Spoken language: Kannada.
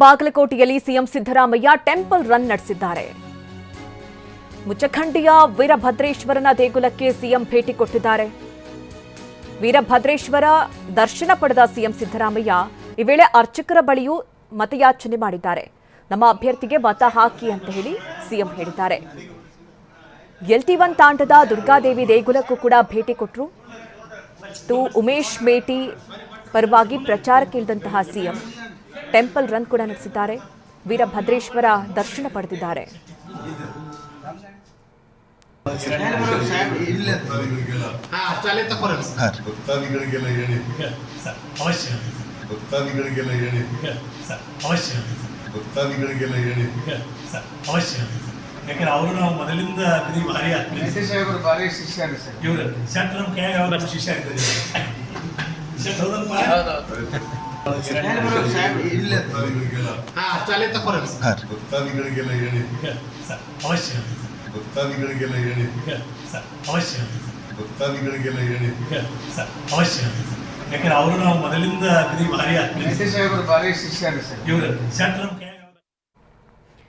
ಬಾಗಲಕೋಟೆಯಲ್ಲಿ ಸಿಎಂ ಸಿದ್ದರಾಮಯ್ಯ ಟೆಂಪಲ್ ರನ್ ನಡೆಸಿದ್ದಾರೆ. ಮುಚ್ಚಖಂಡಿಯ ವೀರಭದ್ರೇಶ್ವರನ ದೇಗುಲಕ್ಕೆ ಸಿಎಂ ಭೇಟಿ ಕೊಟ್ಟಿದ್ದಾರೆ. ವೀರಭದ್ರೇಶ್ವರ ದರ್ಶನ ಪಡೆದ ಸಿಎಂ ಸಿದ್ದರಾಮಯ್ಯ ಈ ವೇಳೆ ಅರ್ಚಕರ ಬಳಿಯೂ ಮತಯಾಚನೆ ಮಾಡಿದ್ದಾರೆ. ನಮ್ಮ ಅಭ್ಯರ್ಥಿಗೆ ಮತ ಹಾಕಿ ಅಂತ ಹೇಳಿ ಸಿಎಂ ಹೇಳಿದ್ದಾರೆ. LT1 ತಾಂಡದ ದುರ್ಗಾದೇವಿ ದೇಗುಲಕ್ಕೂ ಕೂಡ ಭೇಟಿ ಕೊಟ್ಟರು. ಉಮೇಶ್ ಮೇಟಿ ಪರವಾಗಿ ಪ್ರಚಾರಕ್ಕಿಳಿದಂತಹ ಸಿಎಂ ಟೆಂಪಲ್ ರನ್ ಕೂಡ ನಡೆಸಿದ್ದಾರೆ. ವೀರಭದ್ರೇಶ್ವರ ದರ್ಶನ ಪಡೆದಿದ್ದಾರೆ. ಯಾಕಂದ್ರೆ ಅವರು ನಾವು ಮೊದಲಿಂದ ಭಾರಿ ಭಾರಿ ಶಿಷ್ಯ ಇವರು ಶೆಟ್ ನಮ್ಮ ಕೈಯಾಗ ಶಿಷ್ಯ ಆಗ್ತದೆ. ಭಕ್ತಾದಿಗಳಿಗೆಲ್ಲ ಹೇಳಿ ಅವಶ್ಯ ಭಕ್ತಾದಿಗಳಿಗೆಲ್ಲ ಹೇಳಿ ಅವಶ್ಯ ಭಕ್ತಾದಿಗಳಿಗೆಲ್ಲ ಹೇಳಿ ಅವಶ್ಯ ಯಾಕಂದ್ರೆ ಅವರು ನಾವು ಮೊದಲಿಂದ ಭಾರಿ ಆಗ್ತದೆ. ಭಾರಿ ಶಿಷ್ಯ ಇವರು ಶೆಟ್ ನಮ್ಮ